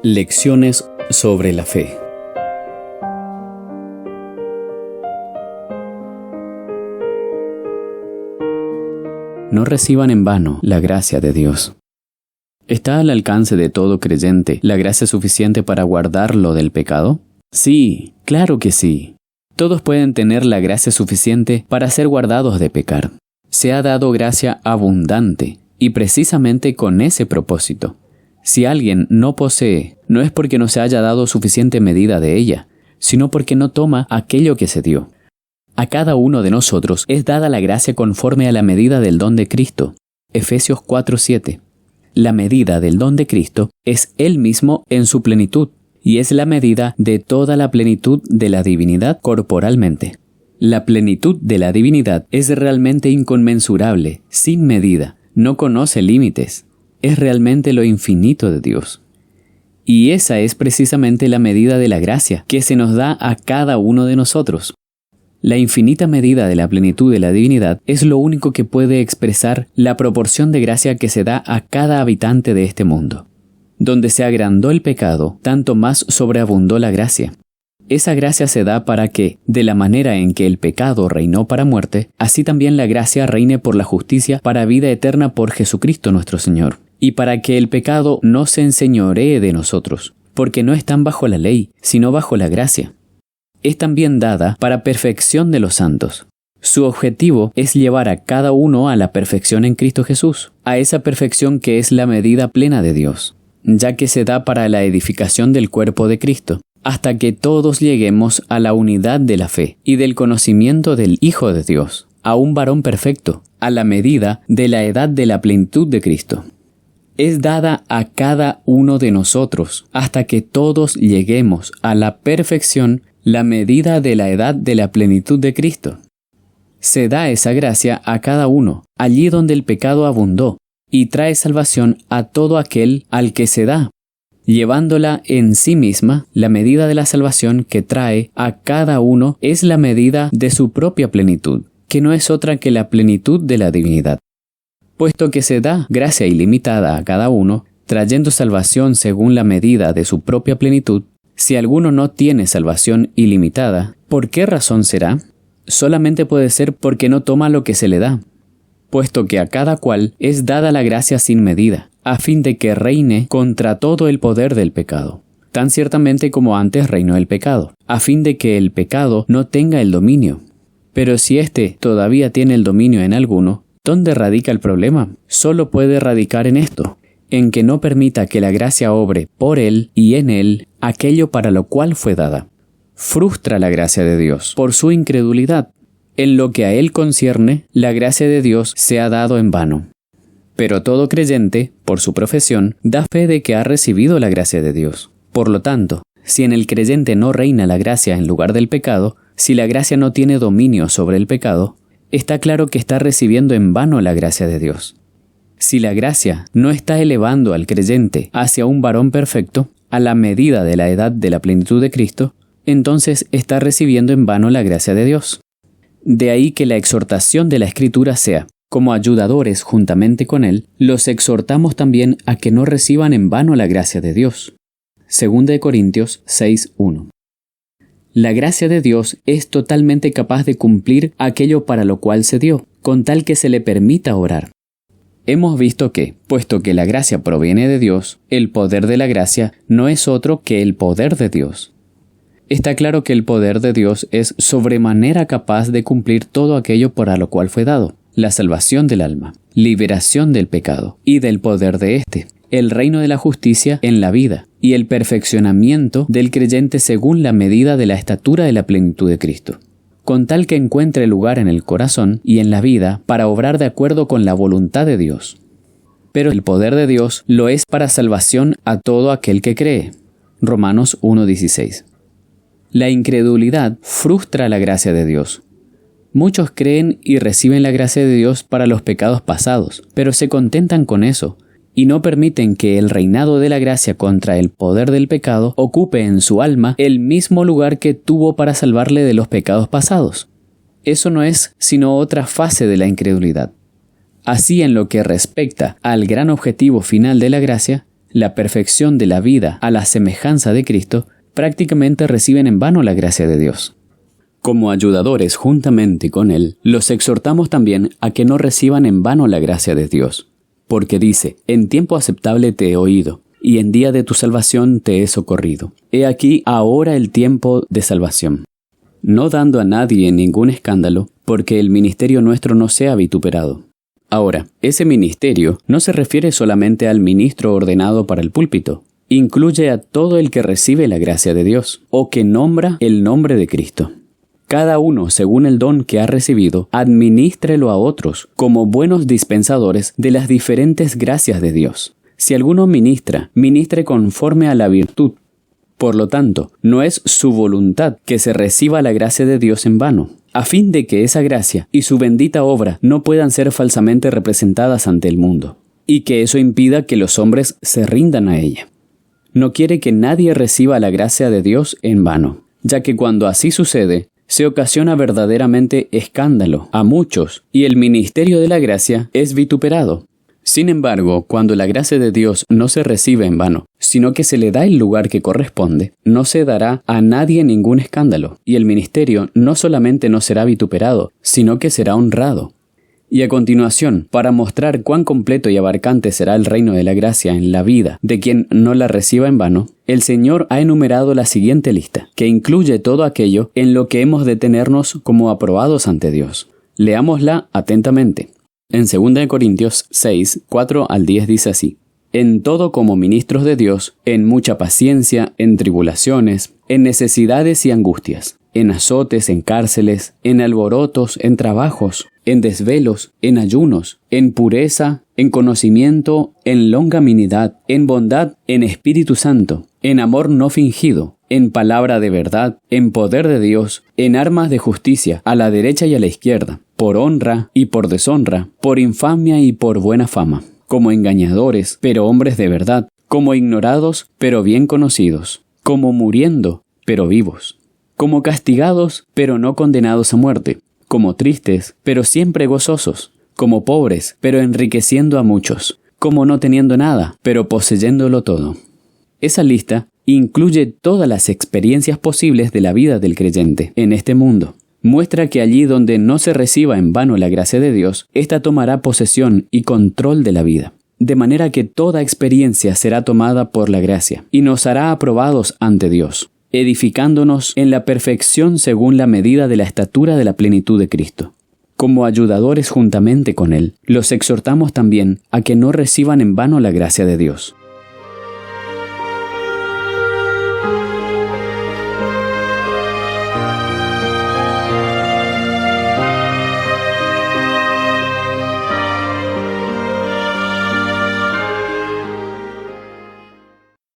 Lecciones sobre la fe. No reciban en vano la gracia de Dios. ¿Está al alcance de todo creyente la gracia suficiente para guardarlo del pecado? Sí, claro que sí. Todos pueden tener la gracia suficiente para ser guardados de pecar. Se ha dado gracia abundante, y precisamente con ese propósito. Si alguien no posee, no es porque no se haya dado suficiente medida de ella, sino porque no toma aquello que se dio. A cada uno de nosotros es dada la gracia conforme a la medida del don de Cristo. Efesios 4:7. La medida del don de Cristo es Él mismo en su plenitud, y es la medida de toda la plenitud de la divinidad corporalmente. La plenitud de la divinidad es realmente inconmensurable, sin medida, no conoce límites. Es realmente lo infinito de Dios. Y esa es precisamente la medida de la gracia que se nos da a cada uno de nosotros. La infinita medida de la plenitud de la divinidad es lo único que puede expresar la proporción de gracia que se da a cada habitante de este mundo. Donde se agrandó el pecado, tanto más sobreabundó la gracia. Esa gracia se da para que, de la manera en que el pecado reinó para muerte, así también la gracia reine por la justicia para vida eterna por Jesucristo nuestro Señor. Y para que el pecado no se enseñoree de nosotros, porque no están bajo la ley, sino bajo la gracia. Es también dada para perfección de los santos. Su objetivo es llevar a cada uno a la perfección en Cristo Jesús, a esa perfección que es la medida plena de Dios, ya que se da para la edificación del cuerpo de Cristo, hasta que todos lleguemos a la unidad de la fe y del conocimiento del Hijo de Dios, a un varón perfecto, a la medida de la edad de la plenitud de Cristo. Es dada a cada uno de nosotros, hasta que todos lleguemos a la perfección, la medida de la edad de la plenitud de Cristo. Se da esa gracia a cada uno, allí donde el pecado abundó, y trae salvación a todo aquel al que se da, llevándola en sí misma. La medida de la salvación que trae a cada uno es la medida de su propia plenitud, que no es otra que la plenitud de la divinidad. Puesto que se da gracia ilimitada a cada uno, trayendo salvación según la medida de su propia plenitud, si alguno no tiene salvación ilimitada, ¿por qué razón será? Solamente puede ser porque no toma lo que se le da, puesto que a cada cual es dada la gracia sin medida, a fin de que reine contra todo el poder del pecado, tan ciertamente como antes reinó el pecado, a fin de que el pecado no tenga el dominio. Pero si éste todavía tiene el dominio en alguno, ¿dónde radica el problema? Solo puede radicar en esto, en que no permita que la gracia obre por él y en él aquello para lo cual fue dada. Frustra la gracia de Dios por su incredulidad. En lo que a él concierne, la gracia de Dios se ha dado en vano. Pero todo creyente, por su profesión, da fe de que ha recibido la gracia de Dios. Por lo tanto, si en el creyente no reina la gracia en lugar del pecado, si la gracia no tiene dominio sobre el pecado, está claro que está recibiendo en vano la gracia de Dios. Si la gracia no está elevando al creyente hacia un varón perfecto, a la medida de la edad de la plenitud de Cristo, entonces está recibiendo en vano la gracia de Dios. De ahí que la exhortación de la Escritura sea, como ayudadores juntamente con Él, los exhortamos también a que no reciban en vano la gracia de Dios. 2 Corintios 6:1. La gracia de Dios es totalmente capaz de cumplir aquello para lo cual se dio, con tal que se le permita orar. Hemos visto que, puesto que la gracia proviene de Dios, el poder de la gracia no es otro que el poder de Dios. Está claro que el poder de Dios es sobremanera capaz de cumplir todo aquello para lo cual fue dado: la salvación del alma, liberación del pecado y del poder de éste, el reino de la justicia en la vida y el perfeccionamiento del creyente según la medida de la estatura de la plenitud de Cristo, con tal que encuentre lugar en el corazón y en la vida para obrar de acuerdo con la voluntad de Dios. Pero el poder de Dios lo es para salvación a todo aquel que cree. Romanos 1:16. La incredulidad frustra la gracia de Dios. Muchos creen y reciben la gracia de Dios para los pecados pasados, pero se contentan con eso, y no permiten que el reinado de la gracia contra el poder del pecado ocupe en su alma el mismo lugar que tuvo para salvarle de los pecados pasados. Eso no es sino otra fase de la incredulidad. Así, en lo que respecta al gran objetivo final de la gracia, la perfección de la vida a la semejanza de Cristo, prácticamente reciben en vano la gracia de Dios. Como ayudadores juntamente con Él, los exhortamos también a que no reciban en vano la gracia de Dios. Porque dice, en tiempo aceptable te he oído, y en día de tu salvación te he socorrido. He aquí ahora el tiempo de salvación. No dando a nadie ningún escándalo, porque el ministerio nuestro no sea vituperado. Ahora, ese ministerio no se refiere solamente al ministro ordenado para el púlpito. Incluye a todo el que recibe la gracia de Dios, o que nombra el nombre de Cristo. Cada uno, según el don que ha recibido, adminístrelo a otros, como buenos dispensadores de las diferentes gracias de Dios. Si alguno ministra, ministre conforme a la virtud. Por lo tanto, no es su voluntad que se reciba la gracia de Dios en vano, a fin de que esa gracia y su bendita obra no puedan ser falsamente representadas ante el mundo, y que eso impida que los hombres se rindan a ella. No quiere que nadie reciba la gracia de Dios en vano, ya que cuando así sucede, se ocasiona verdaderamente escándalo a muchos, y el ministerio de la gracia es vituperado. Sin embargo, cuando la gracia de Dios no se recibe en vano, sino que se le da el lugar que corresponde, no se dará a nadie ningún escándalo, y el ministerio no solamente no será vituperado, sino que será honrado. Y a continuación, para mostrar cuán completo y abarcante será el reino de la gracia en la vida de quien no la reciba en vano, el Señor ha enumerado la siguiente lista, que incluye todo aquello en lo que hemos de tenernos como aprobados ante Dios. Leámosla atentamente. En 2 Corintios 6, 4 al 10 dice así: En todo como ministros de Dios, en mucha paciencia, en tribulaciones, en necesidades y angustias, en azotes, en cárceles, en alborotos, en trabajos, en desvelos, en ayunos, en pureza, en conocimiento, en longanimidad, en bondad, en Espíritu Santo, en amor no fingido, en palabra de verdad, en poder de Dios, en armas de justicia, a la derecha y a la izquierda, por honra y por deshonra, por infamia y por buena fama, como engañadores, pero hombres de verdad, como ignorados, pero bien conocidos, como muriendo, pero vivos, como castigados, pero no condenados a muerte, como tristes, pero siempre gozosos, como pobres, pero enriqueciendo a muchos, como no teniendo nada, pero poseyéndolo todo. Esa lista incluye todas las experiencias posibles de la vida del creyente en este mundo. Muestra que allí donde no se reciba en vano la gracia de Dios, ésta tomará posesión y control de la vida. De manera que toda experiencia será tomada por la gracia y nos hará aprobados ante Dios, edificándonos en la perfección según la medida de la estatura de la plenitud de Cristo. Como ayudadores juntamente con Él, los exhortamos también a que no reciban en vano la gracia de Dios.